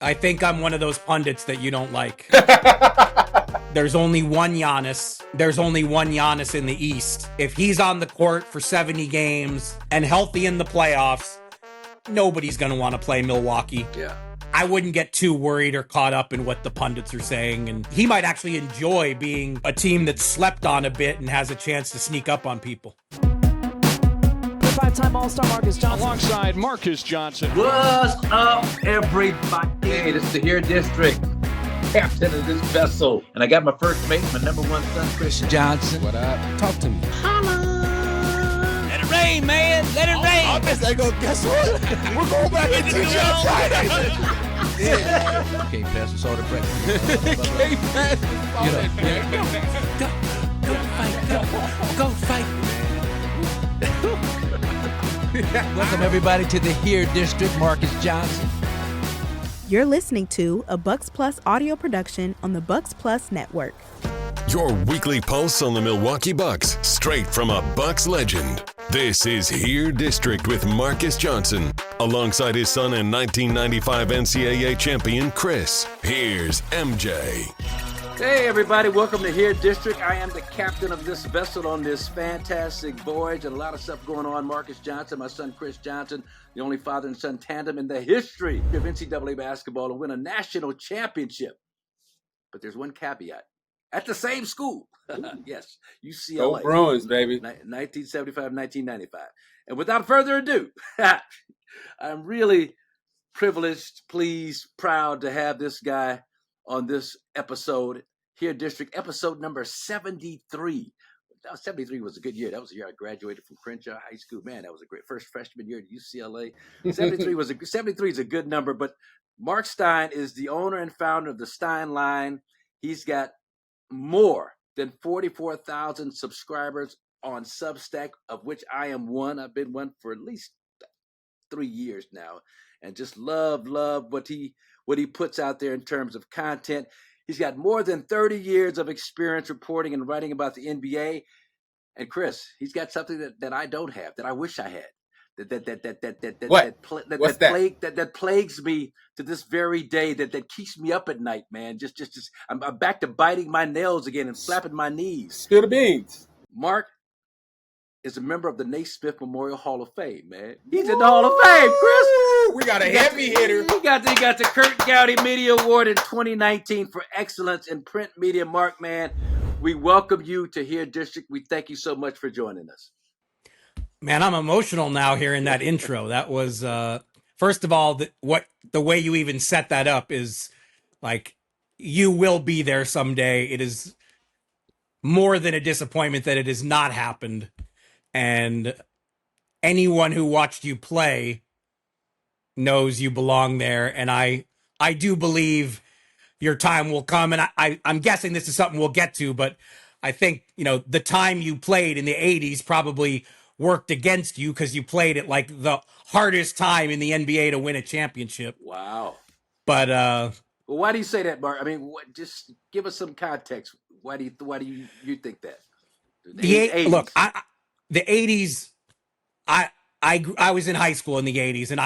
I think I'm one of those pundits that you don't like. There's only one Giannis. There's only one Giannis in the East. If he's on the court for 70 games and healthy in the playoffs, nobody's going to want to play Milwaukee. Yeah. I wouldn't get too worried or caught up in what the pundits are saying. And he might actually enjoy being a team that's slept on a bit and has a chance to sneak up on people. Five-time All-Star Marques Johnson. Alongside Marques Johnson. What's up, everybody? Hey, this is the Here District, captain of this vessel. And I got my first mate, my number one son, Marques Johnson. What up? Talk to me. Let it rain, man. Let it rain. I guess they go, guess what? We're going back into the Friday. Okay, pass us all the break. Can't pass. Go fight. Welcome, everybody, to the Here District, Marques Johnson. You're listening to a Bucks Plus audio production on the Bucks Plus Network. Your weekly pulse on the Milwaukee Bucks, straight from a Bucks legend. This is Here District with Marques Johnson, alongside his son and 1995 NCAA champion, Kris. Here's MJ. Hey, everybody, welcome to Here District. I am the captain of this vessel on this fantastic voyage, and a lot of stuff going on. Marques Johnson, my son Marques Johnson, the only father and son tandem in the history of NCAA basketball to win a national championship. But there's one caveat. At the same school. Yes, UCLA. Go Bruins, baby. 1975, 1995. And without further ado, I'm really privileged, pleased, proud to have this guy on this episode, Here District, episode number 73. 73 was a good year. That was the year I graduated from Crenshaw High School. Man, that was a great first freshman year at UCLA. 73 is a good number, but Marc Stein is the owner and founder of the Stein line. He's got more than 44,000 subscribers on Substack, of which I am one. I've been one for at least 3 years now, and just love what he puts out there in terms of content. He's got more than 30 years of experience reporting and writing about the NBA. And Kris, he's got something that I don't have, that I wish I had. That plagues me to this very day, that keeps me up at night, man. I'm back to biting my nails again and slapping my knees. Spill the beans. Marc is a member of the Naismith Memorial Hall of Fame, man. He's in the Hall of Fame, Kris. We got a heavy hitter. He got the Kurt Gowdy Media Award in 2019 for excellence in print media. Marc, man, we welcome you to Here District. We thank you so much for joining us. Man, I'm emotional now hearing that intro. That was, first of all, the way you even set that up is like, you will be there someday. It is more than a disappointment that it has not happened. And anyone who watched you play knows you belong there. And I do believe your time will come. And I'm guessing this is something we'll get to, but I think, the time you played in the 80s probably worked against you because you played at like the hardest time in the NBA to win a championship. Wow. But well, why do you say that, Marc? I mean, just give us some context. Why do you think that? The 80s. Look, the 80s. I was in high school in the 80s, and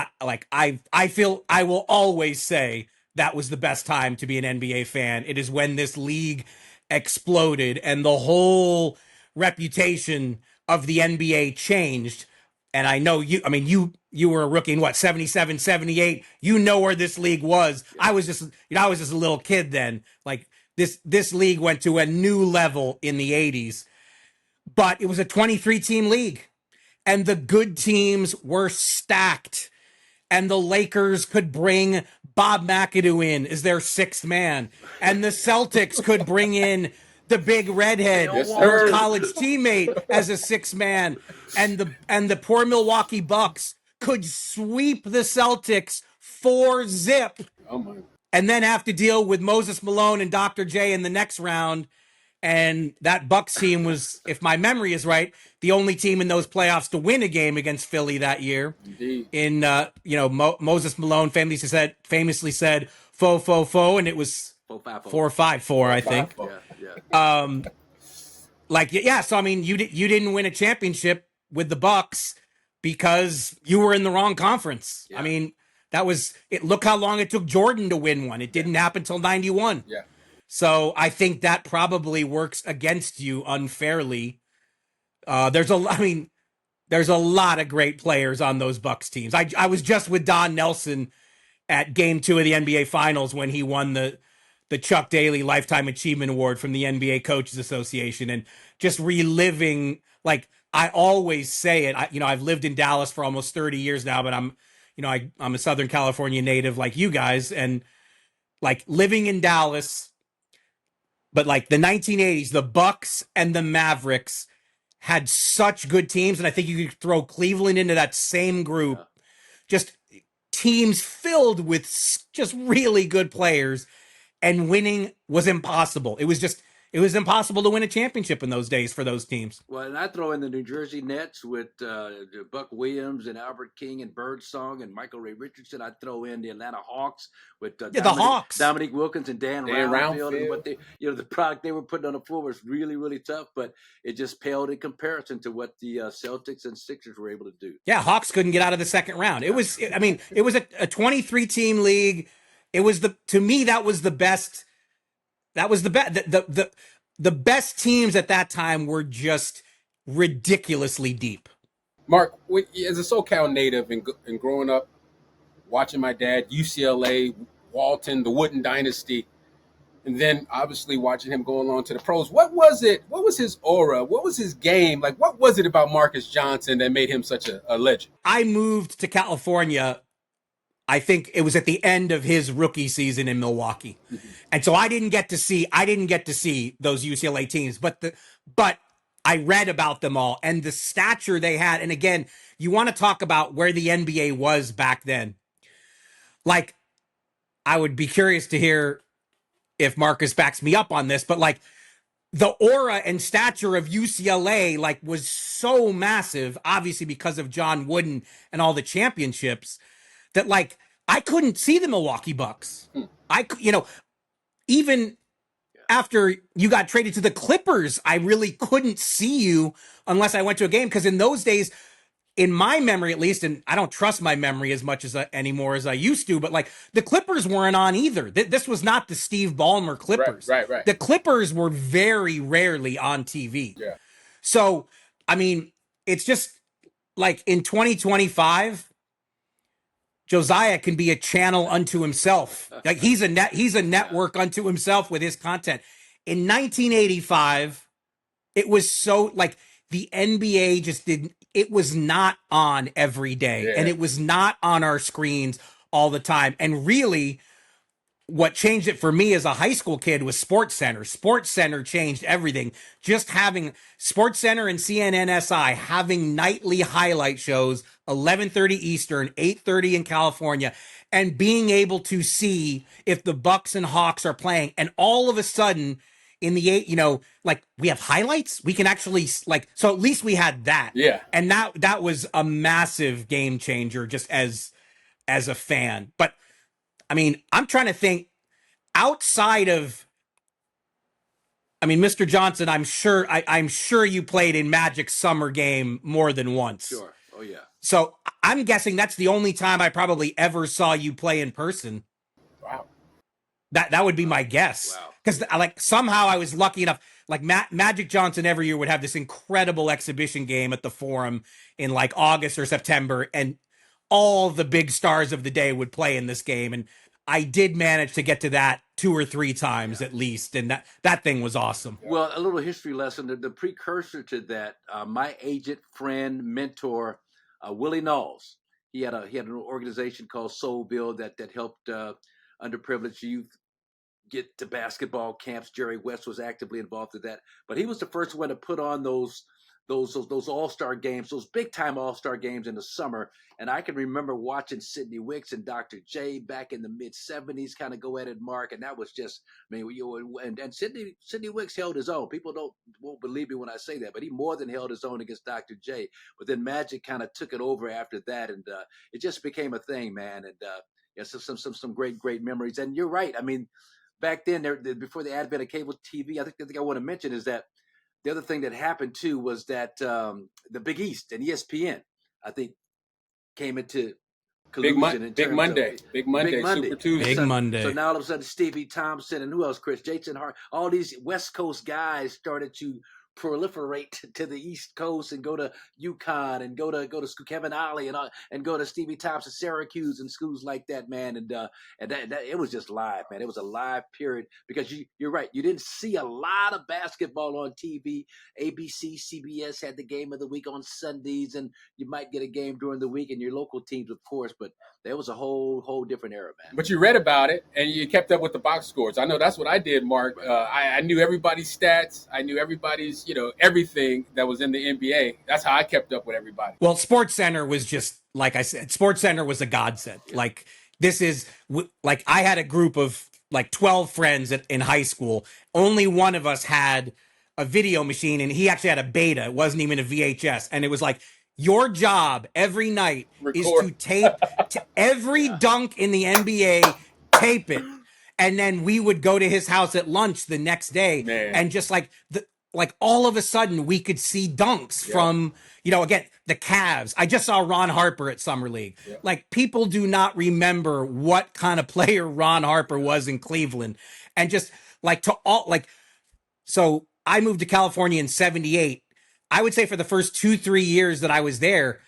I feel I will always say that was the best time to be an NBA fan. It is when this league exploded and the whole reputation of the NBA changed. And I know you were a rookie in 77, 78. You know where this league was. Yeah. I was just a little kid then. Like this league went to a new level in the 80s. But it was a 23 team league. And the good teams were stacked. And the Lakers could bring Bob McAdoo in as their sixth man. And the Celtics could bring in the big redhead, college teammate, as a sixth man. And the poor Milwaukee Bucks could sweep the Celtics 4-0. Oh my. And then have to deal with Moses Malone and Dr. J in the next round. And that Bucks team was, if my memory is right, the only team in those playoffs to win a game against Philly that year. Indeed. In Moses Malone famously said fo, and it was 4-5-4, I think. Yeah. So I mean, you didn't win a championship with the Bucks because you were in the wrong conference. Yeah. I mean, That was it. Look how long it took Jordan to win one. It didn't happen until 91. Yeah. So I think that probably works against you unfairly. There's a lot of great players on those Bucks teams. I was just with Don Nelson at Game 2 of the NBA Finals when he won the Chuck Daly Lifetime Achievement Award from the NBA Coaches Association, and just reliving, like I always say it. I've lived in Dallas for almost 30 years now, but I'm a Southern California native like you guys, and like living in Dallas. But like the 1980s, the Bucks and the Mavericks had such good teams, and I think you could throw Cleveland into that same group. Yeah. Just teams filled with just really good players, and winning was impossible. It was impossible to win a championship in those days for those teams. Well, and I throw in the New Jersey Nets with Buck Williams and Albert King and Birdsong and Michael Ray Richardson. I throw in the Atlanta Hawks with the Hawks, Dominique Wilkins and Dan Roundfield. And what the product they were putting on the floor was really, really tough, but it just paled in comparison to what the Celtics and Sixers were able to do. Yeah, Hawks couldn't get out of the second round. It was a 23-team league. It was to me, that was the best. That was the best. The best teams at that time were just ridiculously deep. Mark, as a SoCal native and growing up, watching my dad, UCLA, Walton, the Wooden Dynasty, and then obviously watching him go along to the pros, what was it? What was his aura? What was his game? Like, what was it about Marques Johnson that made him such a legend? I moved to California, I think it was at the end of his rookie season in Milwaukee. Mm-hmm. And so I didn't get to see those UCLA teams, but I read about them all and the stature they had. And again, you want to talk about where the NBA was back then. Like, I would be curious to hear if Marcus backs me up on this, but like the aura and stature of UCLA like was so massive, obviously because of John Wooden and all the championships, that like I couldn't see the Milwaukee Bucks. Even after you got traded to the Clippers, I really couldn't see you unless I went to a game, because in those days, in my memory at least, and I don't trust my memory as much as anymore as I used to, but like the Clippers weren't on either. This was not the Steve Ballmer Clippers. Right. The Clippers were very rarely on TV. Yeah. So, I mean, it's just like in 2025, Josiah can be a channel unto himself. Like he's a network unto himself with his content. In 1985, it was so like the NBA just didn't. It was not on every day, and it was not on our screens all the time. And really, what changed it for me as a high school kid was SportsCenter. SportsCenter changed everything. Just having SportsCenter and CNNSI having nightly highlight shows, 11:30 Eastern, 8:30 in California, and being able to see if the Bucks and Hawks are playing. And all of a sudden, in the like we have highlights. We can actually so at least we had that. Yeah. And that was a massive game changer just as a fan. But I mean, I'm trying to think outside of, Mr. Johnson, I'm sure you played in Magic's summer game more than once. Sure. Oh, yeah. So I'm guessing that's the only time I probably ever saw you play in person. Wow. That would be my guess. Wow. Because like somehow I was lucky enough, like Magic Johnson every year would have this incredible exhibition game at the Forum in like August or September, and all the big stars of the day would play in this game. And I did manage to get to that 2 or 3 times at least, and that thing was awesome. Well, a little history lesson. The precursor to that, my agent, friend, mentor, Willie Knowles. He had an organization called Soul Build that helped underprivileged youth get to basketball camps. Jerry West was actively involved in that, but he was the first one to put on those all-star games, those big-time all-star games in the summer. And I can remember watching Sidney Wicks and Dr. J back in the mid-'70s kind of go at it, Mark, and that was just, and Sidney Wicks held his own. People won't believe me when I say that, but he more than held his own against Dr. J. But then Magic kind of took it over after that, and it just became a thing, man. And some great memories. And you're right. I mean, back then, before the advent of cable TV, I think I want to mention is that the other thing that happened too was that the Big East and ESPN, I think, came into collusion. Big Monday, Super Tuesday. Big Monday. So now all of a sudden, Stevie Thompson and who else, Chris? Jason Hart, all these West Coast guys started to proliferate to the East Coast and go to UConn and go to school, Kevin Ollie and go to Stevie Thompson, Syracuse and schools like that, man. And that it was just live, man. It was a live period because you're right. You didn't see a lot of basketball on TV. ABC, CBS had the game of the week on Sundays, and you might get a game during the week and your local teams, of course. But there was a whole different era, man. But you read about it and you kept up with the box scores. I know that's what I did, Mark. I knew everybody's stats. I knew everybody's, everything that was in the NBA. That's how I kept up with everybody. Well, SportsCenter was just, like I said, SportsCenter was a godsend. Yeah. Like, this is, like, I had a group of, like, 12 friends in high school. Only one of us had a video machine, and he actually had a Beta. It wasn't even a VHS. And it was like, your job every night is to tape every dunk in the NBA, tape it. And then we would go to his house at lunch the next day, and just like all of a sudden we could see dunks from, again, the Cavs. I just saw Ron Harper at Summer League. Yeah. Like, people do not remember what kind of player Ron Harper was in Cleveland. And just so I moved to California in 78. I would say for the first 2-3 years that I was there,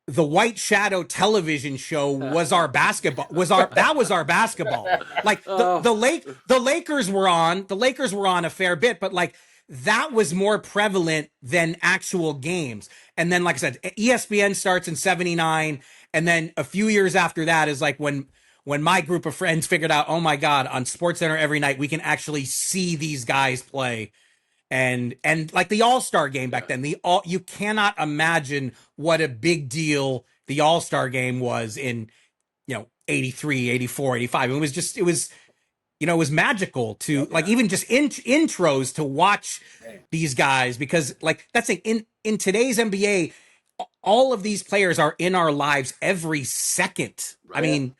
the White Shadow television show was our basketball. That was our basketball. Like, the Lakers were on a fair bit, but like, that was more prevalent than actual games. And then, like I said, ESPN starts in 79, and then a few years after that is like when my group of friends figured out, oh my God, on SportsCenter every night we can actually see these guys play. And like the All-Star game back then, you cannot imagine what a big deal the All-Star game was in, 83, 84, 85. It was magical to like, even just intros to watch these guys, because like, that's in today's NBA, all of these players are in our lives every second. Right. I mean,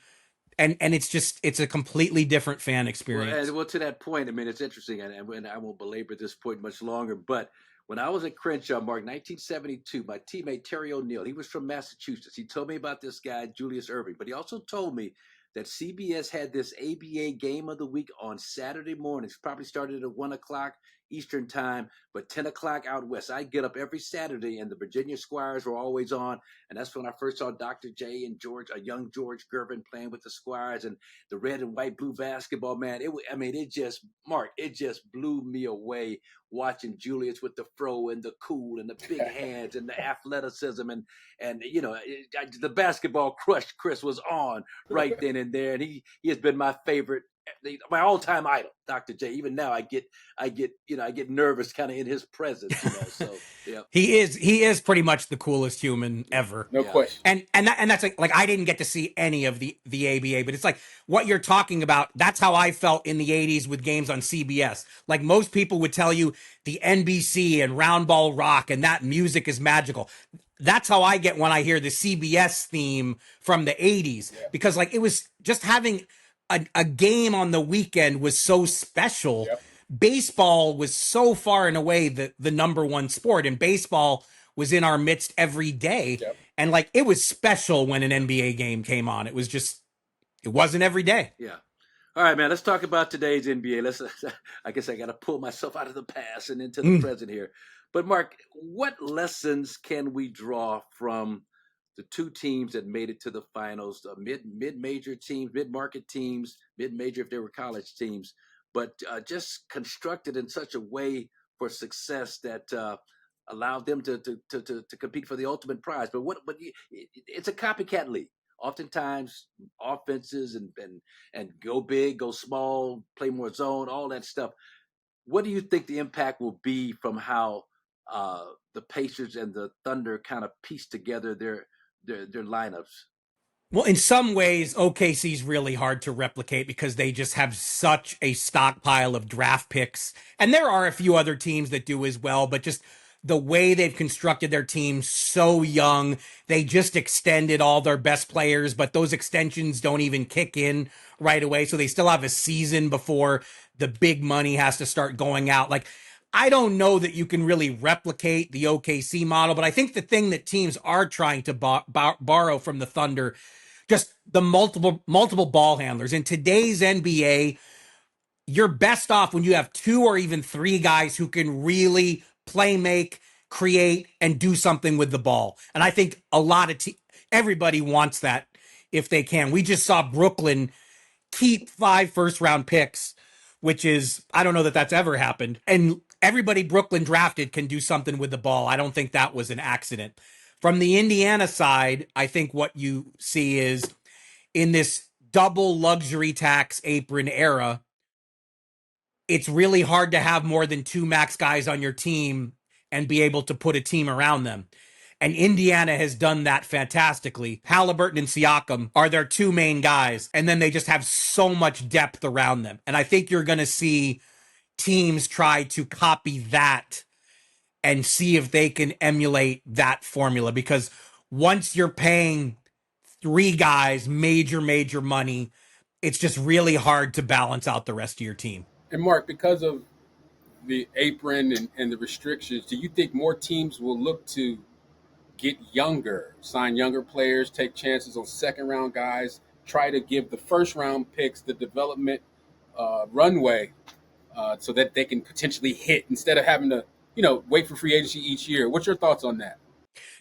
and it's a completely different fan experience. Well, to that point, I mean, it's interesting, and I won't belabor this point much longer, but when I was at Crenshaw, Mark, 1972, my teammate Terry O'Neill, he was from Massachusetts. He told me about this guy, Julius Erving, but he also told me that CBS had this ABA game of the week on Saturday mornings. Probably started at 1 o'clock Eastern time, but 10 o'clock out west. I'd get up every Saturday, and the Virginia Squires were always on. And that's when I first saw Dr. J and a young George Gervin playing with the Squires, and the red and white blue basketball, man. It just blew me away watching Julius with the fro and the cool and the big hands and the athleticism. And the basketball crush Chris was on right then and there. And he has been my favorite, my all-time idol, Dr. J. Even now, I get nervous kind of in his presence. So yeah, he is pretty much the coolest human ever, no question. And that's like I didn't get to see any of the ABA, but it's like what you're talking about. That's how I felt in the '80s with games on CBS. Like, most people would tell you the NBC and Round Ball Rock and that music is magical. That's how I get when I hear the CBS theme from the '80s, because like, it was just having a game on the weekend was so special. Yep. Baseball was so far and away the number one sport, and baseball was in our midst every day. Yep. And like, it was special when an NBA game came on. It wasn't every day. Yeah. All right, man, let's talk about today's NBA. I guess I got to pull myself out of the past and into the present here. But Mark, what lessons can we draw from the two teams that made it to the finals, the mid-major teams, mid-market teams, mid-major if they were college teams, but just constructed in such a way for success that allowed them to compete for the ultimate prize? But it's a copycat league. Oftentimes, offenses and go big, go small, play more zone, all that stuff. What do you think the impact will be from how the Pacers and the Thunder kind of piece together their lineups? Well, in some ways, OKC's really hard to replicate because they just have such a stockpile of draft picks. And there are a few other teams that do as well, but just the way they've constructed their team so young, they just extended all their best players, but those extensions don't even kick in right away. So they still have a season before the big money has to start going out. Like, I don't know that you can really replicate the OKC model, but I think the thing that teams are trying to borrow from the Thunder, just the multiple ball handlers. In today's NBA, you're best off when you have 2 or even 3 guys who can really play make, create, and do something with the ball. And I think a lot of everybody wants that if they can. We just saw Brooklyn keep 5 first-round picks, which is, I don't know that that's ever happened. And everybody Brooklyn drafted can do something with the ball. I don't think that was an accident. From the Indiana side, I think what you see is in this double luxury tax apron era, it's really hard to have more than 2 max guys on your team and be able to put a team around them. And Indiana has done that fantastically. Halliburton and Siakam are their 2 main guys, and then they just have so much depth around them. And I think you're going to see teams try to copy that and see if they can emulate that formula, because once you're paying 3 guys major money, it's just really hard to balance out the rest of your team. And Mark, because of the apron and the restrictions, do you think more teams will look to get younger, sign younger players, take chances on second-round guys, try to give the first-round picks the development runway so that they can potentially hit instead of having to, wait for free agency each year? What's your thoughts on that?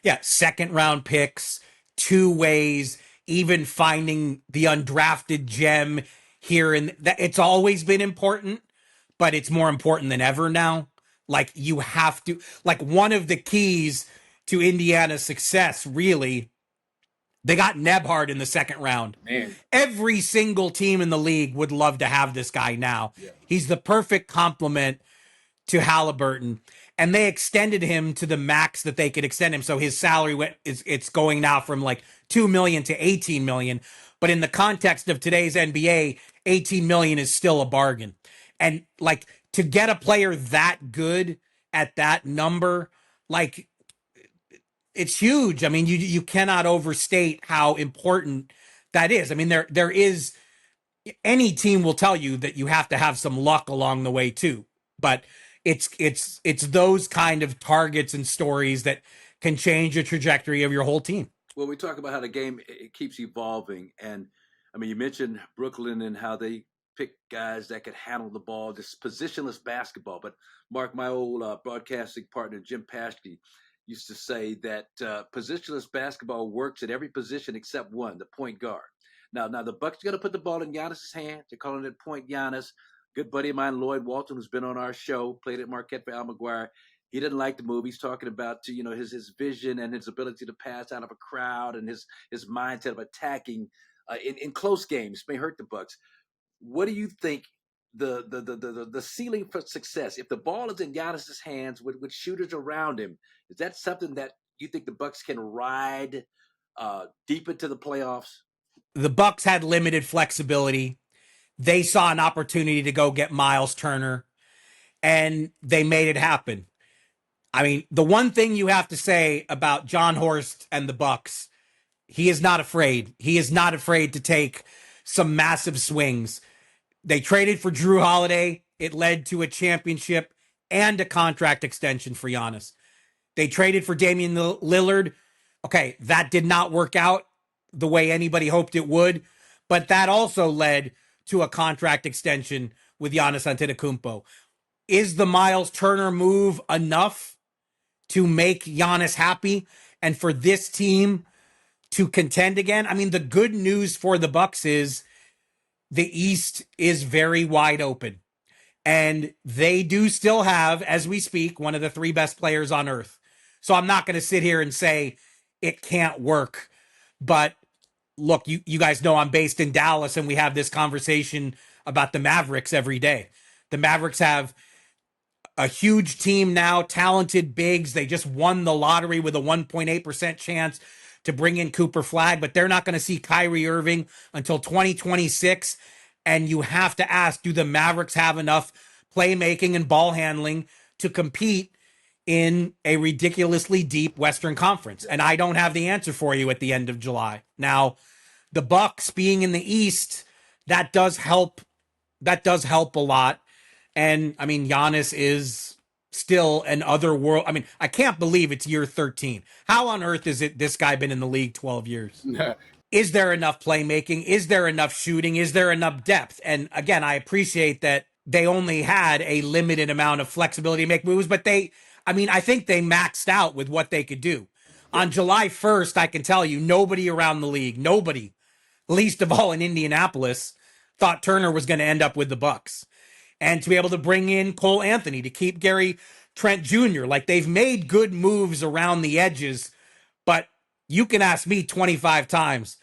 Yeah, second-round picks, 2 ways, even finding the undrafted gem here. And that it's always been important, but it's more important than ever now. Like, you have to, like, one of the keys to Indiana's success, really, they got Nebhard in the second round. Man. Every single team in the league would love to have this guy now. Yeah. He's the perfect complement to Halliburton, and they extended him to the max that they could extend him. So his salary it's going now from like $2 million to $18 million. But in the context of today's NBA, $18 million is still a bargain. And like, to get a player that good at that number, like, it's huge. I mean, you cannot overstate how important that is. I mean, there is, any team will tell you that you have to have some luck along the way too. But it's those kind of targets and stories that can change the trajectory of your whole team. Well, we talk about how the game, it keeps evolving. And I mean, you mentioned Brooklyn and how they pick guys that could handle the ball, just positionless basketball. But Mark, my old broadcasting partner, Jim Paschke, used to say that positionless basketball works at every position except one, the point guard. Now the Bucks are going to put the ball in Giannis's hand. They're calling it Point Giannis. Good buddy of mine, Lloyd Walton, who's been on our show, played at Marquette for Al McGuire. He didn't like the move. He's talking about, his vision and his ability to pass out of a crowd, and his mindset of attacking in close games may hurt the Bucks. What do you think the ceiling for success, if the ball is in Giannis's hands with shooters around him, is that something that you think the Bucks can ride deep into the playoffs? The Bucks had limited flexibility. They saw an opportunity to go get Myles Turner, and they made it happen. I mean, the one thing you have to say about Jon Horst and the Bucks, he is not afraid. He is not afraid to take some massive swings. They traded for Drew Holiday. It led to a championship and a contract extension for Giannis. They traded for Damian Lillard. Okay, that did not work out the way anybody hoped it would, but that also led to a contract extension with Giannis Antetokounmpo. Is the Myles Turner move enough to make Giannis happy and for this team to contend again? I mean, the good news for the Bucks is the East is very wide open, and they do still have, as we speak, one of the 3 best players on earth. So I'm not going to sit here and say it can't work, but look, you guys know I'm based in Dallas, and we have this conversation about the Mavericks every day. The Mavericks have a huge team now, talented bigs. They just won the lottery with a 1.8% chance to bring in Cooper Flag, but they're not going to see Kyrie Irving until 2026. And you have to ask, do the Mavericks have enough playmaking and ball handling to compete in a ridiculously deep Western Conference? And I don't have the answer for you at the end of July. Now, the Bucks being in the East, that does help. That does help a lot. And I mean, Giannis is still an other world. I mean, I can't believe it's year 13. How on earth is it this guy been in the league 12 years? Is there enough playmaking? Is there enough shooting? Is there enough depth? And again, I appreciate that they only had a limited amount of flexibility to make moves, but I think they maxed out with what they could do. On July 1st, I can tell you, nobody around the league, nobody, least of all in Indianapolis, thought Turner was going to end up with the Bucks. And to be able to bring in Cole Anthony, to keep Gary Trent Jr., like they've made good moves around the edges, but you can ask me 25 times.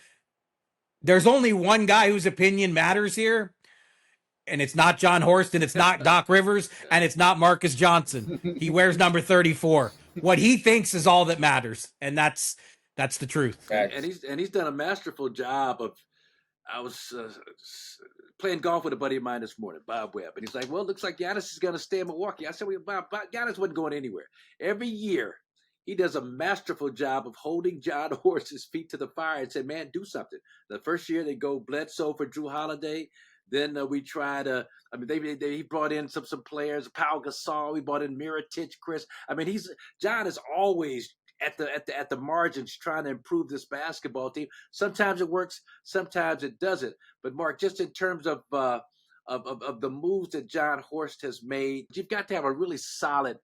There's only one guy whose opinion matters here, and it's not Jon Horst, and it's not Doc Rivers, and it's not Marques Johnson. He wears number 34. What he thinks is all that matters, and that's the truth. And he's done a masterful job of. I was playing golf with a buddy of mine this morning, Bob Webb, and he's like, "Well, it looks like Giannis is going to stay in Milwaukee." I said, "Well, Bob, Giannis wasn't going anywhere. Every year, he does a masterful job of holding Jon Horst's feet to the fire and said, man, do something." The first year they go Bledsoe for Drew Holiday. Then we tried he brought in some players, Pau Gasol. We brought in Mirotic, Kris. I mean, John is always at the margins trying to improve this basketball team. Sometimes it works, sometimes it doesn't. But Mark, just in terms of the moves that Jon Horst has made, you've got to have a really solid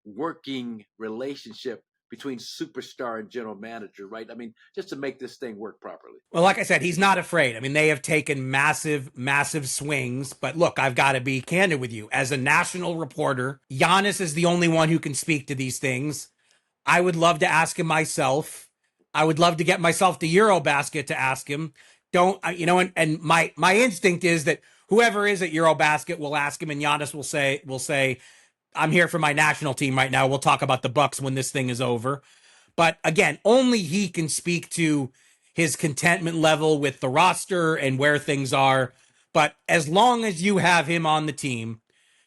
working relationship between superstar and general manager, right? I mean, just to make this thing work properly. Well, like I said, he's not afraid. I mean, they have taken massive swings. But look, I've got to be candid with you. As a national reporter, Giannis is the only one who can speak to these things. I would love to ask him myself. I would love to get myself to EuroBasket to ask him. And my instinct is that whoever is at EuroBasket will ask him, and Giannis will say, "I'm here for my national team right now. We'll talk about the Bucks when this thing is over." But again, only he can speak to his contentment level with the roster and where things are. But as long as you have him on the team,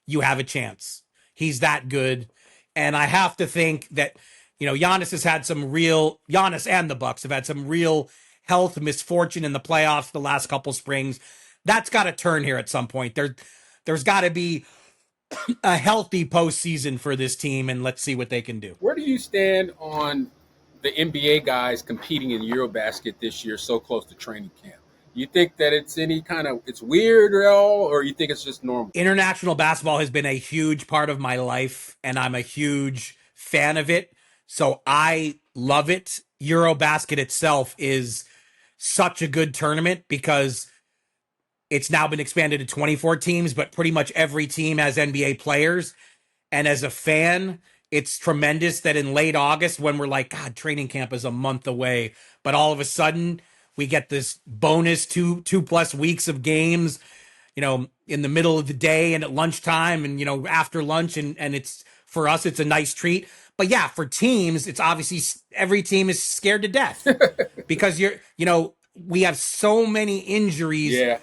you have a chance. He's that good. And I have to think that, Giannis and the Bucks have had some real health misfortune in the playoffs the last couple springs. That's got to turn here at some point. There's got to be a healthy postseason for this team, and let's see what they can do. Where do you stand on the NBA guys competing in EuroBasket this year so close to training camp? You think that it's weird at all, or you think it's just normal? International basketball has been a huge part of my life, and I'm a huge fan of it. So I love it. EuroBasket itself is such a good tournament because it's now been expanded to 24 teams, but pretty much every team has NBA players. And as a fan, it's tremendous that in late August, when we're like, God, training camp is a month away, but all of a sudden we get this bonus two plus weeks of games, in the middle of the day and at lunchtime and, after lunch. And it's, for us, it's a nice treat. But yeah, for teams, it's obviously every team is scared to death because we have so many injuries. Yeah.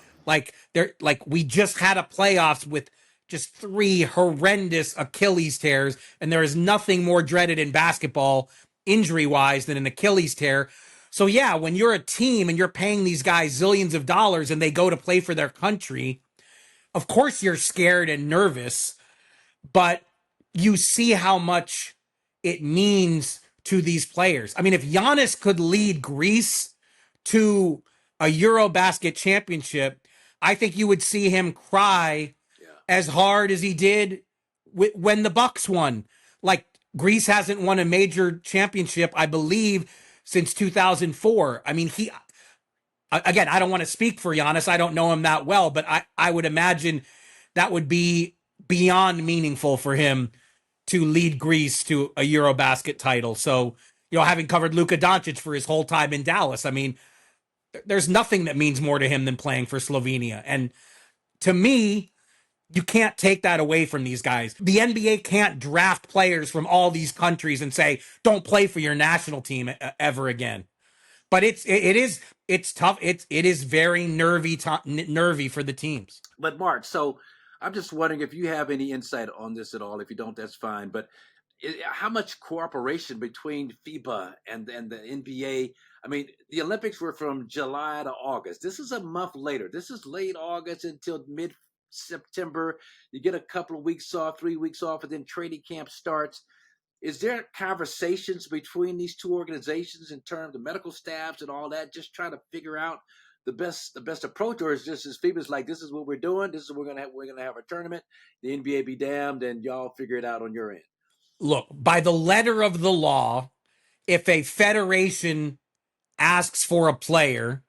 We just had a playoffs with just 3 horrendous Achilles tears, and there is nothing more dreaded in basketball injury-wise than an Achilles tear. So yeah, when you're a team and you're paying these guys zillions of dollars and they go to play for their country, of course you're scared and nervous, but you see how much it means to these players. I mean, if Giannis could lead Greece to a EuroBasket championship, I think you would see him cry as hard as he did when the Bucks won. Like, Greece hasn't won a major championship, I believe, since 2004. I mean, again, I don't want to speak for Giannis. I don't know him that well, but I would imagine that would be beyond meaningful for him to lead Greece to a EuroBasket title. So, having covered Luka Doncic for his whole time in Dallas, I mean, there's nothing that means more to him than playing for Slovenia. And to me, you can't take that away from these guys. The NBA can't draft players from all these countries and say, don't play for your national team ever again. But it's tough. It is very nervy for the teams. But Mark, so I'm just wondering if you have any insight on this at all. If you don't, that's fine. But how much cooperation between FIBA and the NBA? I mean, the Olympics were from July to August. This is a month later. This is late August until September. You get a couple of weeks off, 3 weeks off, and then training camp starts. Is there conversations between these two organizations in terms of medical staffs and all that, just trying to figure out the best approach, or is just as FIBA's like, this is what we're doing, this is what we're gonna have a tournament, the NBA be damned, and y'all figure it out on your end? Look, by the letter of the law, if a federation asks for a player,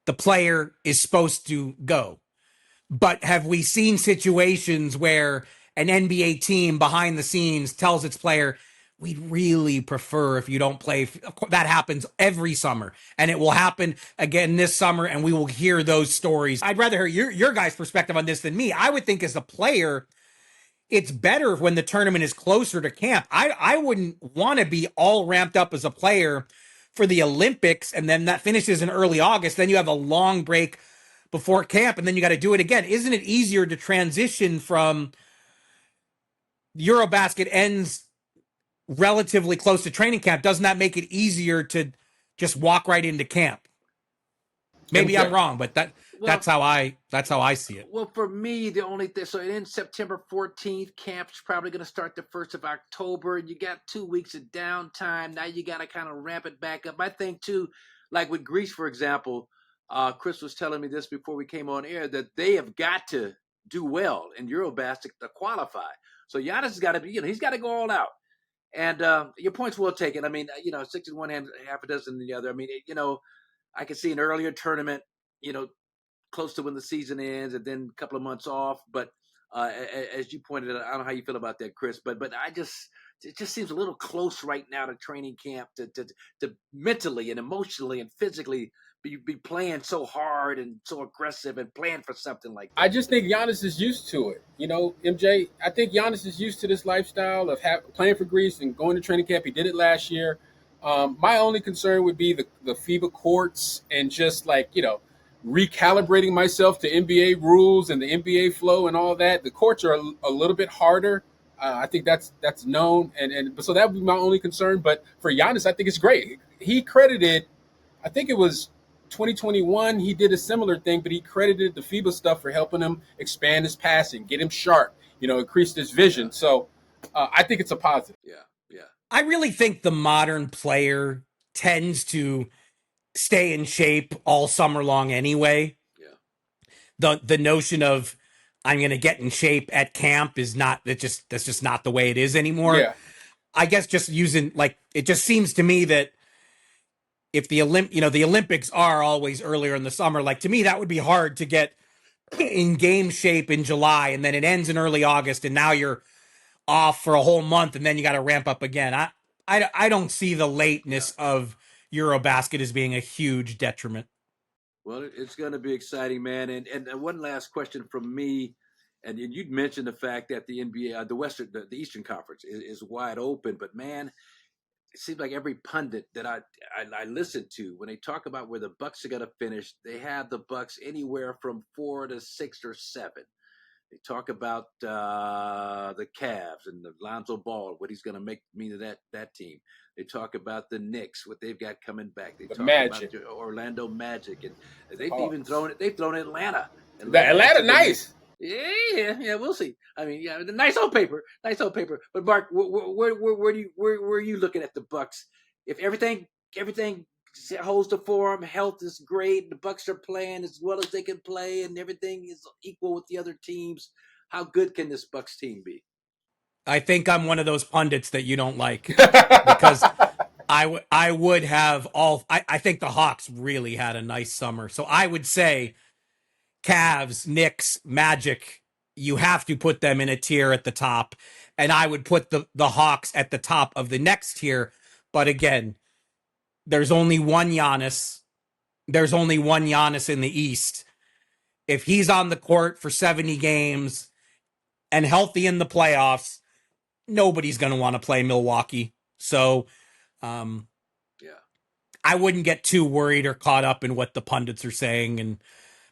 the player is supposed to go. But have we seen situations where an NBA team behind the scenes tells its player, we'd really prefer if you don't play? That happens every summer, and it will happen again this summer, and we will hear those stories. I'd rather hear your guys' perspective on this than me. I would think as a player, it's better when the tournament is closer to camp. I wouldn't want to be all ramped up as a player for the Olympics, and then that finishes in early August. Then you have a long break before camp, and then you got to do it again. Isn't it easier to transition from EuroBasket ends relatively close to training camp? Doesn't that make it easier to just walk right into camp? Maybe I'm wrong, but that's how I see it. Well, for me, the only thing, so it ends September 14th. Camp's probably going to start the 1st of October. You got 2 weeks of downtime. Now you got to kind of ramp it back up. I think too, like with Greece, for example, Chris was telling me this before we came on air, that they have got to do well in EuroBasket to qualify. So Giannis has got to be, he's got to go all out. And your point's well taken. I mean, 6 in one hand, half a dozen in the other. I mean, I can see an earlier tournament, close to when the season ends, and then a couple of months off. But as you pointed out, I don't know how you feel about that, Chris, but it just seems a little close right now to training camp to mentally and emotionally and physically be playing so hard and so aggressive and playing for something like that. I just think Giannis is used to it. MJ, I think Giannis is used to this lifestyle of playing for Greece and going to training camp. He did it last year. My only concern would be the FIBA courts and just recalibrating myself to NBA rules and the NBA flow and all that. The courts are a little bit harder. I think that's known. And so that would be my only concern. But for Giannis, I think it's great. He credited, I think it was 2021, he did a similar thing, but he credited the FIBA stuff for helping him expand his passing, get him sharp, increase his vision. Yeah. So I think it's a positive. Yeah. I really think the modern player tends to stay in shape all summer long anyway. Yeah. The notion of I'm going to get in shape at camp is that's just not the way it is anymore. Yeah. I guess just using it just seems to me that if the Olympics are always earlier in the summer, to me that would be hard to get in game shape in July, and then it ends in early August, and now you're off for a whole month, and then you got to ramp up again. I don't see the lateness of EuroBasket as being a huge detriment. Well, it's going to be exciting, man. And one last question from me, and you'd mentioned the fact that the NBA, the Eastern Conference is wide open, but man, it seems like every pundit that I listen to, when they talk about where the Bucks are going to finish, they have the Bucks anywhere from 4 to 6 or 7. They talk about the Cavs and the Lonzo Ball, what he's going to mean to that team. They talk about the Knicks, what they've got coming back. They talk Magic. about Orlando Magic, and they've even thrown Atlanta. Atlanta, nice. Yeah, we'll see. I mean, nice on paper. But Mark, where are you looking at the Bucks? If everything holds the form, health is great, the Bucks are playing as well as they can play, and everything is equal with the other teams, how good can this Bucks team be? I think I'm one of those pundits that you don't like, because I would have I think the Hawks really had a nice summer. So I would say Cavs, Knicks, Magic, you have to put them in a tier at the top. And I would put the Hawks at the top of the next tier. But again, there's only one Giannis. There's only one Giannis in the East. If he's on the court for 70 games and healthy in the playoffs, nobody's going to want to play Milwaukee. So, I wouldn't get too worried or caught up in what the pundits are saying. And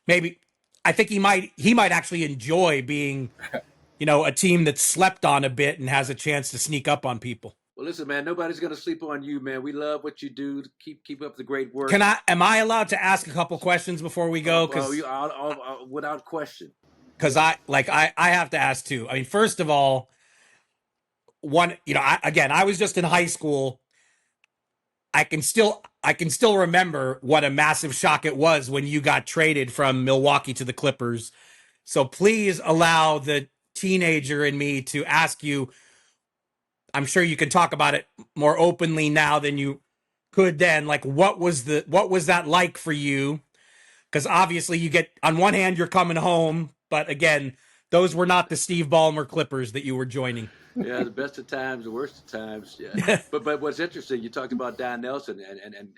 maybe I think he might actually enjoy being, a team that's slept on a bit and has a chance to sneak up on people. Well, listen, man, nobody's going to sleep on you, man. We love what you do. Keep up the great work. Am I allowed to ask a couple questions before we go? Without question. because I have to ask too. I mean, first of all, I was just in high school. I can still remember what a massive shock it was when you got traded from Milwaukee to the Clippers. So please allow the teenager in me to ask you. I'm sure you can talk about it more openly now than you could then. Like, what was that like for you? Because obviously you get, on one hand, you're coming home, but again, those were not the Steve Ballmer Clippers that you were joining. Yeah, the best of times, the worst of times. Yeah, but what's interesting, you talked about Don Nelson and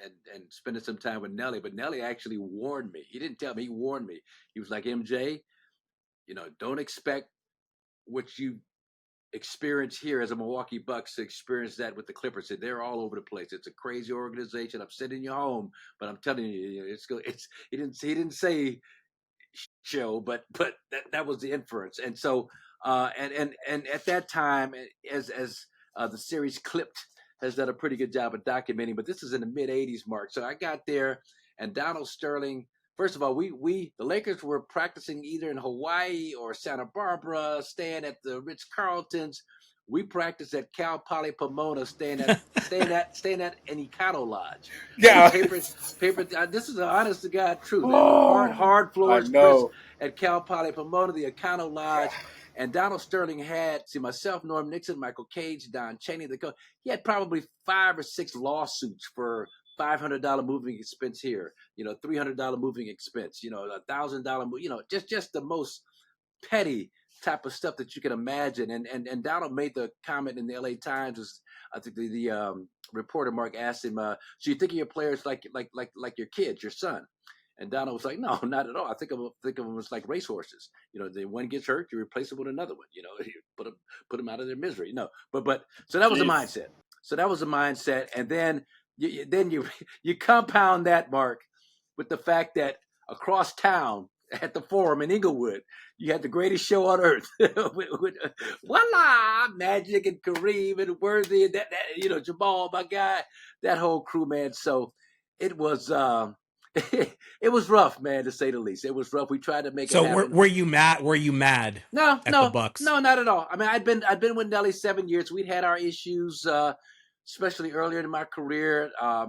spending some time with Nelly, but Nelly actually warned me. He didn't tell me; he warned me. He was like, MJ, don't expect what you experience here as a Milwaukee Bucks to experience that with the Clippers. They're all over the place. It's a crazy organization. I'm sitting in your home, but I'm telling you, it's. He didn't say show, but that was the inference. And so and at that time, as the series Clipped has done a pretty good job of documenting, but this is in the mid 80s, Mark. So I got there, and Donald Sterling. First of all, the Lakers were practicing either in Hawaii or Santa Barbara, staying at the Ritz Carltons. We practiced at Cal Poly Pomona, staying at an Econo Lodge. Yeah, paper. This is an honest to God truth. Hard floors, Chris, at Cal Poly Pomona, the Econo Lodge. And Donald Sterling had, myself, Norm Nixon, Michael Cage, Don Chaney, he had probably 5 or 6 lawsuits for $500 moving expense here, $300 moving expense, $1,000, just the most petty type of stuff that you can imagine. And Donald made the comment in the LA Times. I think the reporter Mark asked him, so you think of your players like your kids, your son? And Donald was like, no, not at all. I think of them as like racehorses. The one gets hurt, you replace them with another one. You put them out of their misery. No, but so that was the mindset. And then you compound that, Mark, with the fact that across town at the Forum in Inglewood, you had the greatest show on earth with voila, Magic and Kareem and Worthy and that Jamal, my guy, that whole crew, man. So it was it was rough, man, to say the least. It was rough. We tried to make it happen. So were you mad? No, at the Bucks? No, not at all. I mean, I'd been with Nelly 7 years. We'd had our issues, especially earlier in my career. I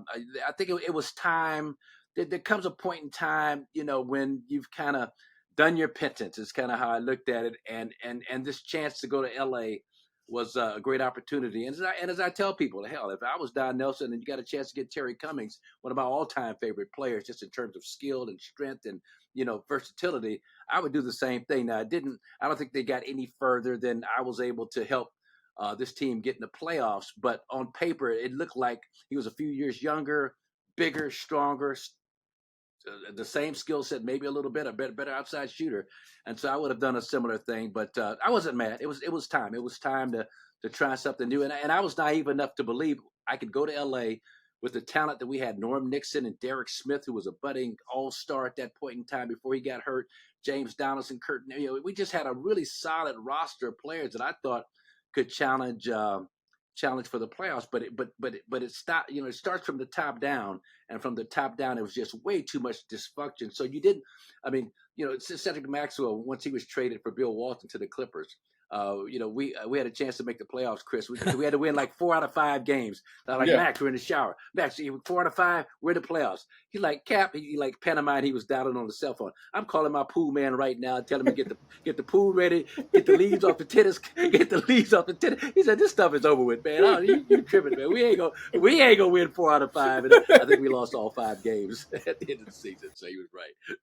think it was time. There comes a point in time, when you've kind of done your penance. Is kind of how I looked at it, and this chance to go to LA was a great opportunity. And as I tell people, hell, if I was Don Nelson and you got a chance to get Terry Cummings, one of my all-time favorite players, just in terms of skill and strength and versatility, I would do the same thing. Now, I don't think they got any further than I was able to help this team get in the playoffs. But on paper, it looked like he was a few years younger, bigger, stronger, the same skill set, maybe a little bit, a better outside shooter. And so I would have done a similar thing, but I wasn't mad. It was time. It was time to try something new. And I was naive enough to believe I could go to LA with the talent that we had. Norm Nixon and Derek Smith, who was a budding all-star at that point in time before he got hurt. James Donaldson, Curtin. We just had a really solid roster of players that I thought could challenge for the playoffs, but it stopped. It starts from the top down, and from the top down, it was just way too much dysfunction. So Cedric Maxwell, once he was traded for Bill Walton to the Clippers, we had a chance to make the playoffs, Chris. We had to win like 4 out of 5 games. Max, we're in the shower. Max, 4 out of 5, we're in the playoffs. He's like, Cap, he like pantomime. He was dialing on the cell phone. I'm calling my pool man right now, telling him to get the pool ready, get the leaves off the tennis, He said, this stuff is over with, man. You tripping, man. We ain't gonna win 4 out of 5. And I think we lost all 5 games at the end of the season. So he was right.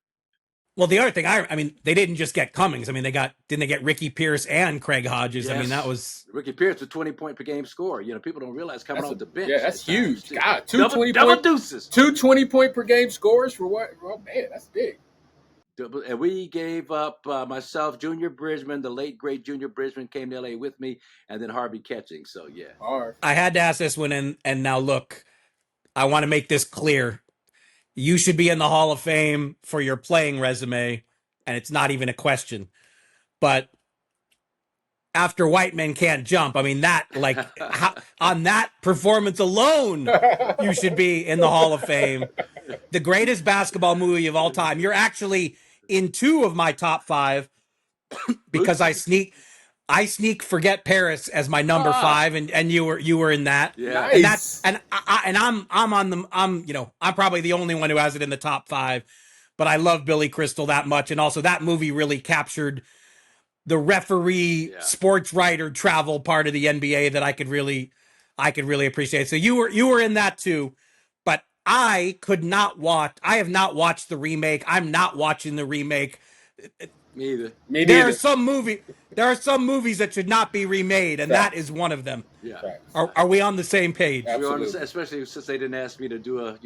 Well, the other thing, I mean, they didn't just get Cummings. I mean, didn't they get Ricky Pierce and Craig Hodges? Yes. I mean, that was Ricky Pierce, a 20-point per game score. People don't realize coming off the bench. Yeah, that's huge. God, double deuces. 2 20-point per game scores for what? Oh man, that's big. And we gave up myself, Junior Bridgman, the late great Junior Bridgman came to LA with me, and then Harvey Catching. So yeah. I had to ask this one, and now look, I want to make this clear. You should be in the Hall of Fame for your playing resume, and it's not even a question. But after White Men Can't Jump, I mean, on that performance alone, you should be in the Hall of Fame. The greatest basketball movie of all time. You're actually in 2 of my top 5. because I sneak Forget Paris as my number 5, and you were in that. Yeah. Nice. And I'm probably the only one who has it in the top 5, but I love Billy Crystal that much, and also that movie really captured the referee, sports writer travel part of the NBA that I could really appreciate. So you were in that too, but I have not watched the remake. I'm not watching the remake. Me either. Me There neither. are some movies that should not be remade, and that is one of them. Yeah. Are we on the same page? Absolutely. Especially since they didn't ask me to do a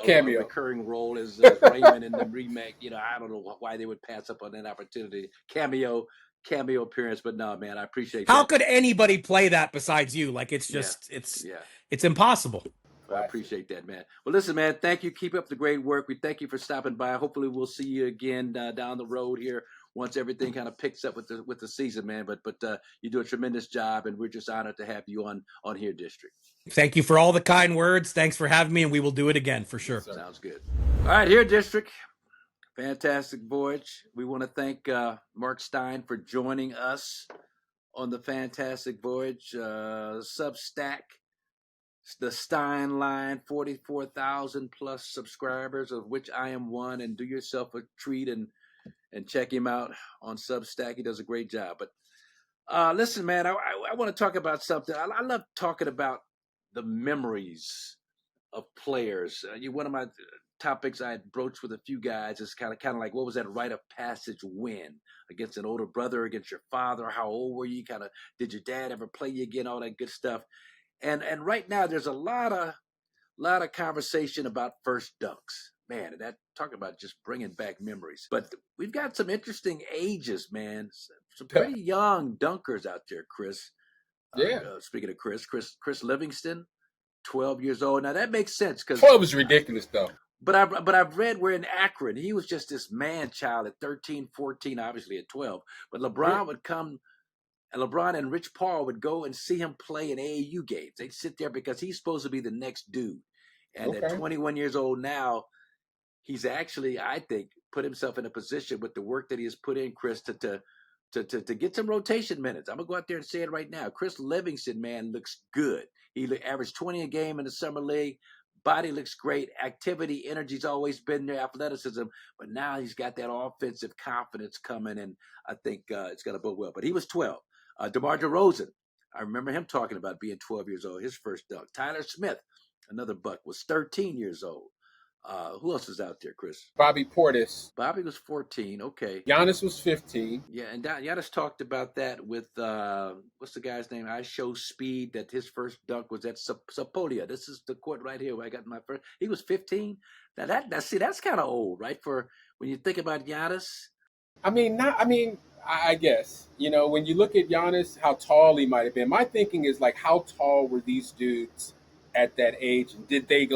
cameo. a recurring role as Raymond in the remake. I don't know why they would pass up on that opportunity. Cameo appearance, but no, man, I appreciate How that. could anybody play that besides you? Like, it's just it's impossible. I appreciate that, man. Well, listen, man, thank you. Keep up the great work. We thank you for stopping by. Hopefully we'll see you again down the road here once everything kind of picks up with the season, man. But you do a tremendous job, and we're just honored to have you on here, District. Thank you for all the kind words. Thanks for having me, and we will do it again for sure. Sounds good. All right, here, District. Fantastic voyage. We want to thank Marc Stein for joining us on the fantastic voyage. Substack, the Stein line, 44,000 plus subscribers, of which I am one. And do yourself a treat and check him out on Substack. He does a great job. But listen, man, I want to talk about something. I love talking about the memories of players. One of my topics I had broached with a few guys is kind of like, what was that rite of passage win against an older brother, against your father? How old were you? Did your dad ever play you again? All that good stuff. And right now there's a lot of conversation about first dunks. Man, and that talking about just bringing back memories. But we've got some interesting ages, man. Some pretty young dunkers out there, Chris. Yeah. Speaking of Chris Livingston, 12 years old. Now that makes sense because 12 is ridiculous, though. But I've read where in Akron, he was just this man child at 13, 14, obviously at 12. But LeBron would come, and LeBron and Rich Paul would go and see him play in AAU games. They'd sit there because he's supposed to be the next dude. And at 21 years old now, he's actually, I think, put himself in a position with the work that he has put in, Chris, to get some rotation minutes. I'm going to go out there and say it right now. Chris Livingston, man, looks good. He averaged 20 a game in the summer league. Body looks great. Activity, energy's always been there, athleticism. But now he's got that offensive confidence coming, and I think it's going to bode well. But he was 12. DeMar DeRozan, I remember him talking about being 12 years old, his first dunk. Tyler Smith, another Buck, was 13 years old. Who else was out there, Chris? Bobby Portis. Bobby was 14. Okay. Giannis was 15. Yeah, and Giannis talked about that with what's the guy's name? IshowSpeed. That his first dunk was at Sapolia. This is the court right here where I got my first. He was 15. Now that's kind of old, right? For when you think about Giannis. I guess, when you look at Giannis, how tall he might have been. My thinking is like, how tall were these dudes at that age? And did they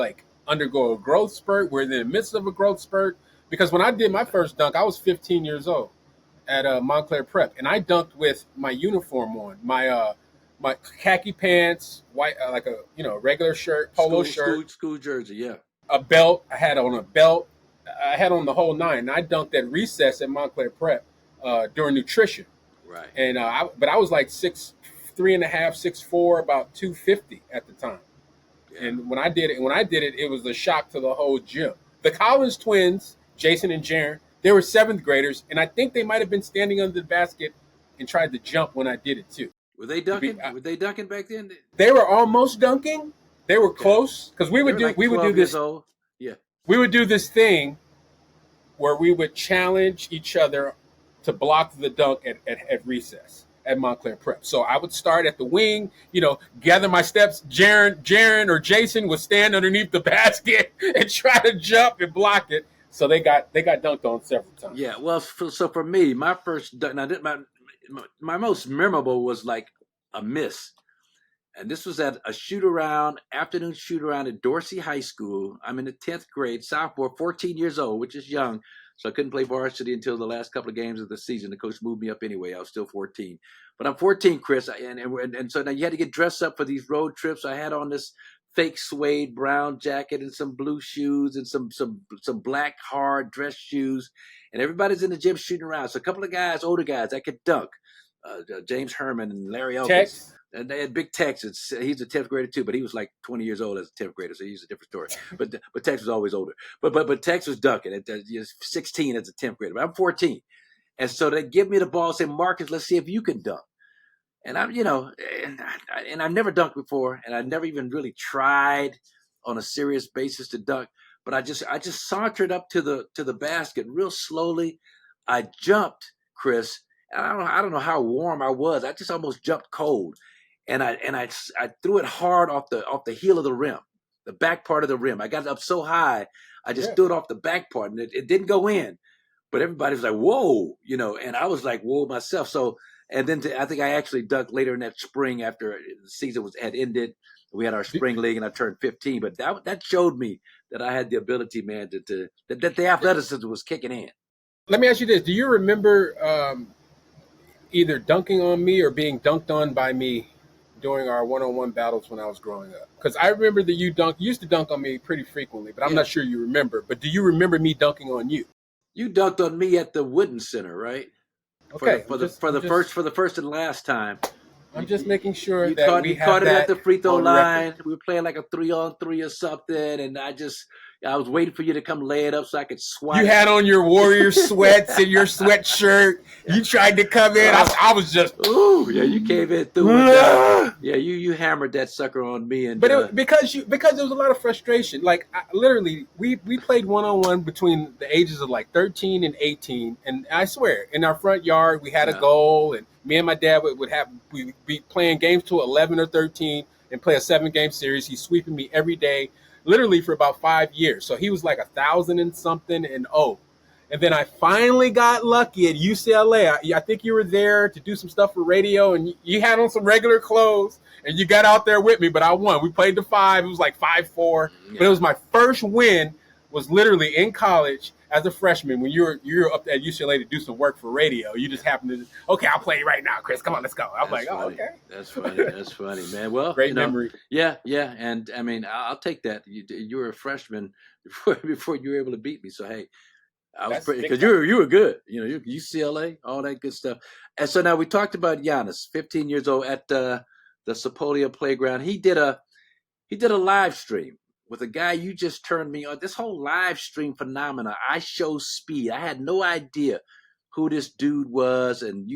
undergo a growth spurt? Were they in the midst of a growth spurt? Because when I did my first dunk, I was 15 years old at Montclair Prep, and I dunked with my uniform on, my khaki pants, white regular shirt, polo shirt, school jersey, yeah, a belt. I had on a belt. I had on the whole nine. And I dunked at recess at Montclair Prep during nutrition. Right. And I was like 6'3.5", 6'4", about 250 at the time. And when I did it, it was a shock to the whole gym. The Collins twins, Jason and Jaren, they were 7th graders, and I think they might have been standing under the basket and tried to jump when I did it too. Were they dunking? Were they dunking back then? They were almost dunking. They were close because we would do this. Yeah, we would do this thing where we would challenge each other to block the dunk at recess at Montclair Prep. So I would start at the wing, gather my steps. Jaren or Jason would stand underneath the basket and try to jump and block it. So they got dunked on several times. Yeah, well, so for me, my first dunk, my most memorable was like a miss. And this was at a afternoon shoot around at Dorsey High School. I'm in the 10th grade, sophomore, 14 years old, which is young. So I couldn't play varsity until the last couple of games of the season. The coach moved me up anyway. I was still 14. But I'm 14, Chris. And so now you had to get dressed up for these road trips. I had on this fake suede brown jacket and some blue shoes and some black hard dress shoes, and everybody's in the gym shooting around. So a couple of guys, older guys, that could dunk, James Herman and Larry Elkins. Tex. And they had Big Tex. He's a 10th grader too, but he was like 20 years old as a 10th grader, so he's a different story. But Tex was always older. But Tex was dunking at 16 as a 10th grader. But I'm 14, and so they give me the ball and say, Marcus, let's see if you can dunk. And I'm, and I've never dunked before, and I never even really tried on a serious basis to dunk. But I just sauntered up to the basket real slowly. I jumped, Chris. And I don't know how warm I was. I just almost jumped cold. And I threw it hard off the heel of the rim, the back part of the rim. I got up so high, I just threw it off the back part, and it didn't go in. But everybody was like, "Whoa," and I was like, "Whoa" myself. So, and then I think I actually dunked later in that spring after the season had ended. We had our spring league, and I turned 15. But that showed me that I had the ability, man, that the athleticism was kicking in. Let me ask you this: do you remember either dunking on me or being dunked on by me during our one-on-one battles when I was growing up? Because I remember that you used to dunk on me pretty frequently, but I'm not sure you remember. But do you remember me dunking on you? You dunked on me at the Wooden Center, right? Okay. For the first and last time. I'm just making sure you that caught, we you have caught it that at the free throw on line. record. We were playing like a 3-on-3 or something, and I was waiting for you to come lay it up so I could swipe. You had on your Warrior sweats and your sweatshirt. You tried to come in. I was just, ooh, yeah, you came in through it. Yeah, you hammered that sucker on me, and but because there was a lot of frustration. Like literally, we played one-on-one between the ages of like 13 and 18, and I swear, in our front yard we had a goal, and me and my dad we'd be playing games to 11 or 13 and play a 7-game series. He's sweeping me every day, literally for about 5 years. So he was like 1,000 and something and and then I finally got lucky at UCLA. I think you were there to do some stuff for radio, and you had on some regular clothes, and you got out there with me, but I won. We played to 5. It was like 5-4. But it was my first win, was literally in college as a freshman when you were up at UCLA to do some work for radio. You just happened to, okay, I'll play right now, Chris. Come on, let's go. I'm like, funny. Oh, okay. That's funny. That's funny, man. Well, great memory. Yeah. And I mean, I'll take that. You were a freshman before you were able to beat me. So, hey, I was pretty, because you were good. UCLA, all that good stuff. And so now we talked about Giannis, 15 years old at the Sepolia playground. He did a live stream with a guy you just turned me on. This whole live stream phenomena, IShowSpeed. I had no idea who this dude was, and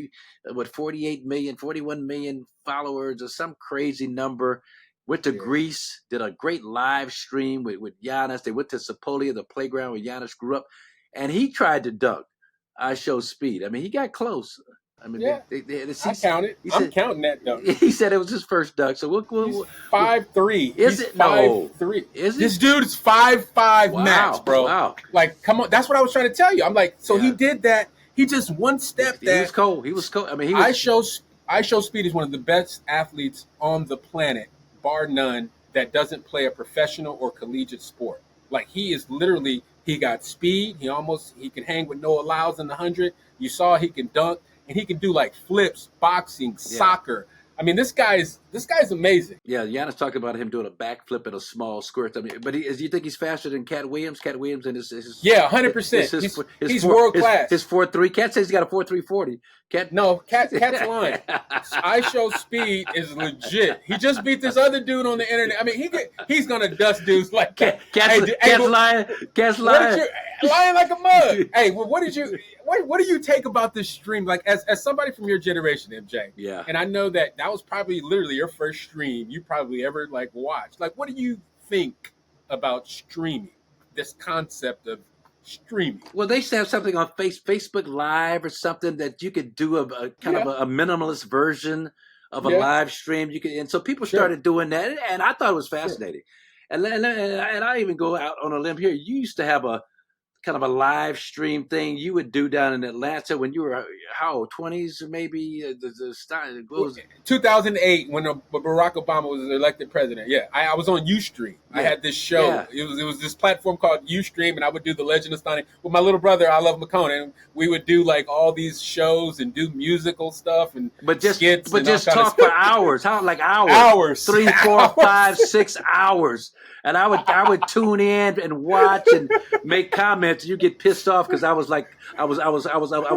48 million, 41 million followers or some crazy number. Went to Greece, did a great live stream with Giannis. They went to Sepolia, the playground where Giannis grew up, and he tried to dunk IShowSpeed. I mean, he got close. I mean, I counted. I'm counting that dunk. He said it was his first dunk. So we'll 5'3". Is it? 5'3". Is it? This dude is 5'5" max, bro. Wow. Like, come on. That's what I was trying to tell you. I'm like, so he did that. He just one step that. He was cold. I mean, IShowSpeed is one of the best athletes on the planet, bar none, that doesn't play a professional or collegiate sport. Like, he is literally, he got speed. He can hang with Noah Lyles in the 100. You saw he can dunk. And he can do like flips, boxing, soccer. I mean, this guy's amazing. Yeah, Giannis talked about him doing a backflip and a small squirt. I mean, but do you think he's faster than Cat Williams? Cat Williams and his 100%. He's world class. His 4.3. Cat says he's got a 4.340. Cat's lying. IShowSpeed is legit. He just beat this other dude on the internet. I mean, he's gonna dust dudes like that. Cat's lying. Cat's lying. Lying like a mug. Hey, what do you take about this stream? Like, as somebody from your generation, MJ. Yeah. And I know that was probably literally your first stream you probably ever like watched. Like, what do you think about streaming? This concept of streaming. Well, they used to have something on Facebook Live or something that you could do a kind of a minimalist version of a live stream. And so people started doing that, and I thought it was fascinating. And I even go out on a limb here. You used to have a kind of a live stream thing you would do down in Atlanta when you were how old, 20s maybe? What was it? 2008 when Barack Obama was elected president. Yeah, I was on Ustream. Yeah. I had this show. Yeah. It was this platform called Ustream, and I would do the Legend of Stein with my little brother. I love McCone, and we would do like all these shows and do musical stuff and skits. But just talk for hours. How like hours? 3, 4, 5, 6 hours. And I would tune in and watch and make comments. You get pissed off because I was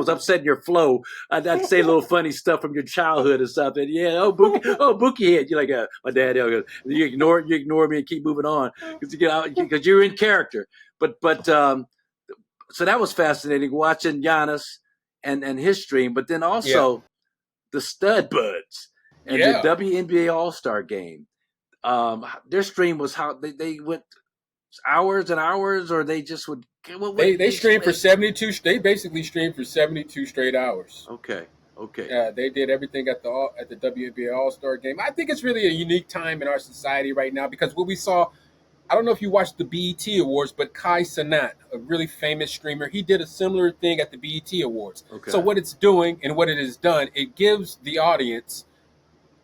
upsetting your flow. I'd say little funny stuff from your childhood or something. Yeah, Bookie head. You're like, my dad. You ignore me and keep moving on because you're in character. But so that was fascinating watching Giannis and his stream. But then also the Stud Budz and the WNBA All-Star Game. Their stream was how they went hours and hours, or they just would. They streamed for 72. They basically streamed for 72 straight hours. Okay. Yeah, they did everything at the WNBA All-Star Game. I think it's really a unique time in our society right now because what we saw. I don't know if you watched the BET Awards, but Cenat, a really famous streamer, he did a similar thing at the BET Awards. Okay. So what it's doing and what it has done, it gives the audience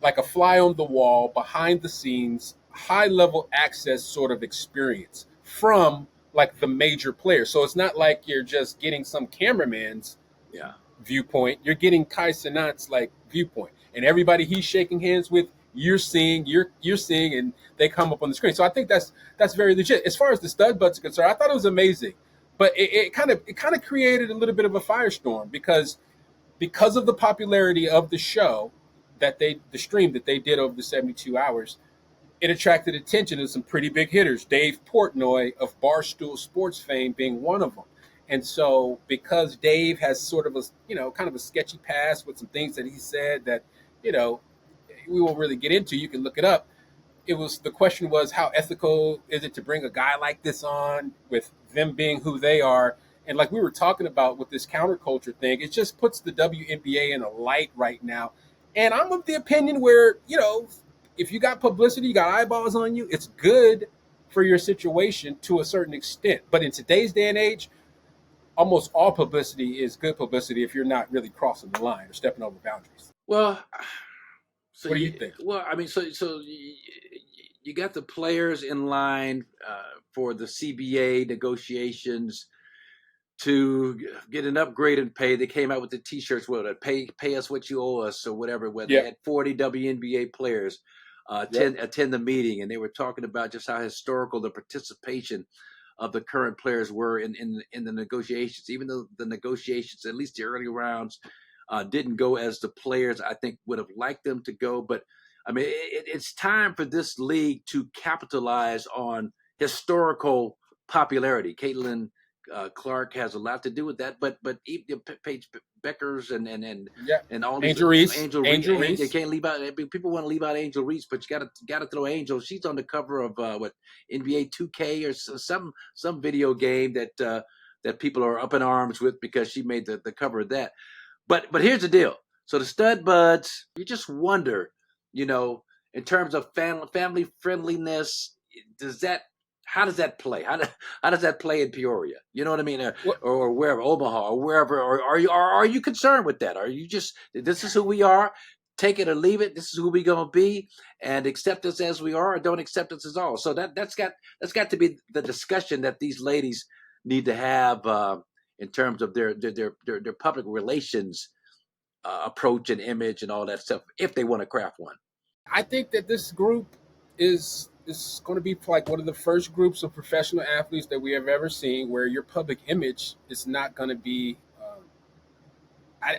like a fly on the wall, behind the scenes, high level access sort of experience from like the major players. So it's not like you're just getting some cameraman's viewpoint. You're getting Cenat's like viewpoint, and everybody he's shaking hands with, you're seeing, and they come up on the screen. So I think that's very legit. As far as the Stud Budz is concerned, I thought it was amazing, but it kind of created a little bit of a firestorm because of the popularity of the show. The stream that they did over the 72 hours, it attracted attention to some pretty big hitters. Dave Portnoy of Barstool Sports fame being one of them. And so because Dave has sort of kind of a sketchy past with some things that he said that, we won't really get into, you can look it up. The question was, how ethical is it to bring a guy like this on with them being who they are? And like we were talking about with this counterculture thing, it just puts the WNBA in a light right now. And I'm of the opinion where, if you got publicity, you got eyeballs on you, it's good for your situation to a certain extent. But in today's day and age, almost all publicity is good publicity if you're not really crossing the line or stepping over boundaries. Well, so what do you think? Well, I mean, so you got the players in line for the CBA negotiations to get an upgrade in pay. They came out with the T-shirts, pay us what you owe us or whatever. Where they had 40 WNBA players attend the meeting, and they were talking about just how historical the participation of the current players were in the negotiations. Even though the negotiations, at least the early rounds, didn't go as the players I think would have liked them to go. But I mean, it's time for this league to capitalize on historical popularity. Caitlin Clark has a lot to do with that, but Paige Beckers and all these Angel Reese. You can't leave out. People want to leave out Angel Reese, but you got to throw Angel. She's on the cover of NBA 2K or some video game that people are up in arms with because she made the cover of that. But here's the deal. So the Stud Budz, you just wonder, in terms of family friendliness, how does that play? How does that play in Peoria? You know what I mean? Or wherever, Omaha, or wherever. Or are you concerned with that? Are you just, this is who we are, take it or leave it, this is who we're gonna be, and accept us as we are, or don't accept us as all? So that's got to be the discussion that these ladies need to have in terms of their public relations approach and image and all that stuff, if they want to craft one. I think that this group is going to be like one of the first groups of professional athletes that we have ever seen where your public image is not going to be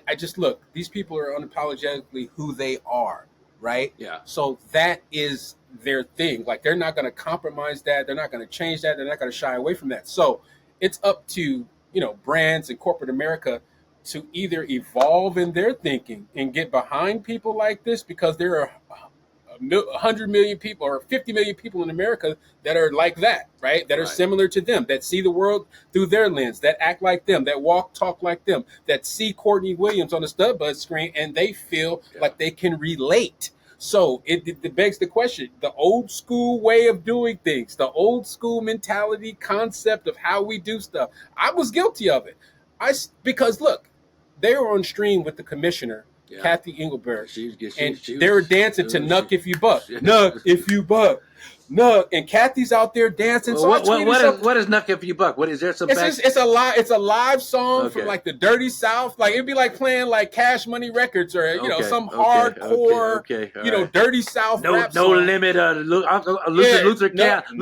I just look, these people are unapologetically who they are, right? Yeah. So that is their thing. Like, they're not going to compromise that. They're not going to change that. They're not going to shy away from that. So it's up to, brands and corporate America to either evolve in their thinking and get behind people like this, because there are 100 million people or 50 million people in America that are like that, right? That are similar to them, that see the world through their lens, that act like them, that talk like them, that see Courtney Williams on the Stud Budz screen and they feel like they can relate. So it begs the question, the old school way of doing things, the old school mentality concept of how we do stuff. I was guilty of it. Because look, they were on stream with the commissioner, Kathy Engelberg, and they were dancing to Nuck If You Buck. Nuck If You Buck. Nuck, and Kathy's out there dancing. So what is Nuck If You Buck? What is there some? It's a live song from like the Dirty South. Like it'd be like playing like Cash Money Records or some hardcore Dirty South rap song. No Limit. Luther Campbell.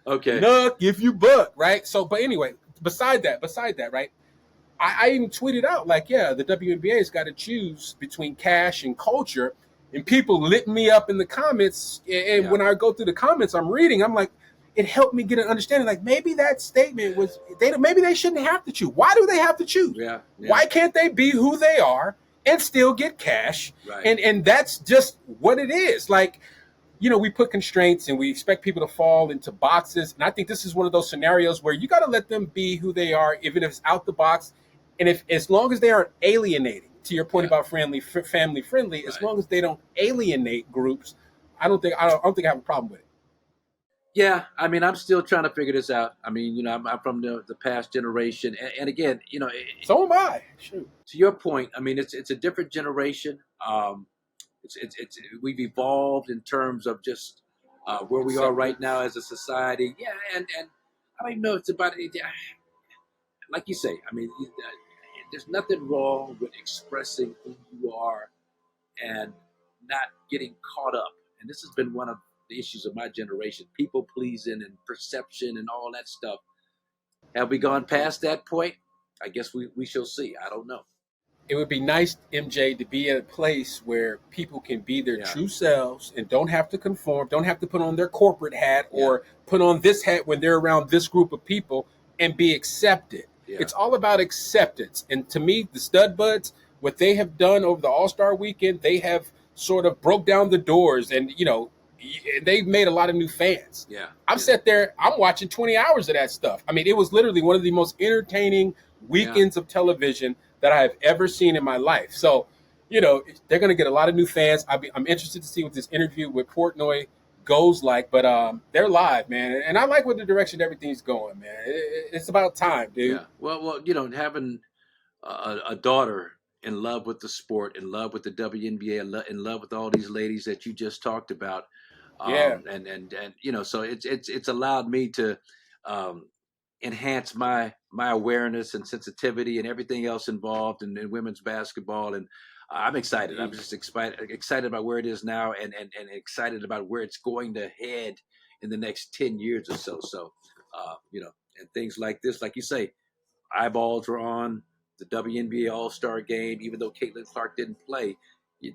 Nuck If You Buck. Right. So, but anyway, beside that, right. I even tweeted out like, the WNBA's got to choose between cash and culture. And people lit me up in the comments. And when I go through the comments, I'm reading, I'm like, it helped me get an understanding. Like maybe that statement was, maybe they shouldn't have to choose. Why do they have to choose? Why can't they be who they are and still get cash? Right. And that's just what it is. Like, we put constraints and we expect people to fall into boxes. And I think this is one of those scenarios where you got to let them be who they are, even if it's out the box. And as long as they aren't alienating. To your point about family friendly, as long as they don't alienate groups, I don't think I have a problem with it. Yeah, I mean, I'm still trying to figure this out. I mean, I'm from the past generation, and again, so am I. Shoot. To your point, I mean, it's a different generation. It's we've evolved in terms of just where we are right now as a society. Yeah, and I don't even know if it's about it. Like you say, I mean. There's nothing wrong with expressing who you are and not getting caught up. And this has been one of the issues of my generation, people pleasing and perception and all that stuff. Have we gone past that point? I guess we shall see. I don't know. It would be nice, MJ, to be at a place where people can be their true selves and don't have to conform, don't have to put on their corporate hat or put on this hat when they're around this group of people and be accepted. Yeah. It's all about acceptance. And to me, the Stud Budz, what they have done over the All-Star weekend, they have sort of broke down the doors and, they've made a lot of new fans. Yeah. I've sat there, I'm watching 20 hours of that stuff. I mean, it was literally one of the most entertaining weekends of television that I have ever seen in my life. So, they're going to get a lot of new fans. I'm interested to see what this interview with Portnoy goes like, but they're live, man, and I like what the direction everything's going, man. It's about time, dude. Yeah. Well, having a daughter in love with the sport, in love with the WNBA, in love with all these ladies that you just talked about, and so it's allowed me to enhance my awareness and sensitivity and everything else involved in women's basketball. And I'm excited. I'm just excited about where it is now and excited about where it's going to head in the next 10 years or so. So, and things like this, like you say, eyeballs were on the WNBA All-Star game, even though Caitlin Clark didn't play.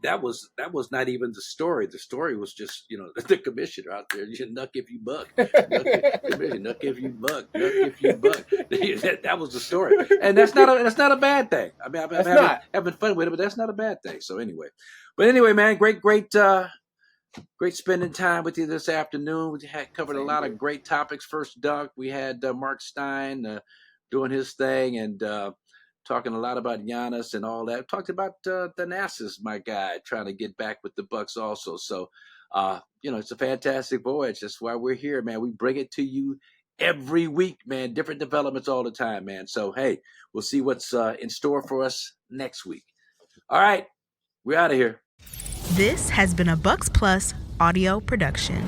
That was not even the story. The story was just, the commissioner out there. You nuck if you buck. Nuck if you buck. Nuck if you buck. That was the story. And that's not a bad thing. I mean, I'm having fun with it, but that's not a bad thing. So anyway. But anyway, man, great spending time with you this afternoon. We had covered a lot of great topics. First dunk, we had Marc Stein doing his thing and talking a lot about Giannis and all that. Talked about Thanasis, my guy, trying to get back with the Bucks also. So, it's a fantastic voyage. That's why we're here, man. We bring it to you every week, man. Different developments all the time, man. So, hey, we'll see what's in store for us next week. All right, we're out of here. This has been a Bucks Plus audio production.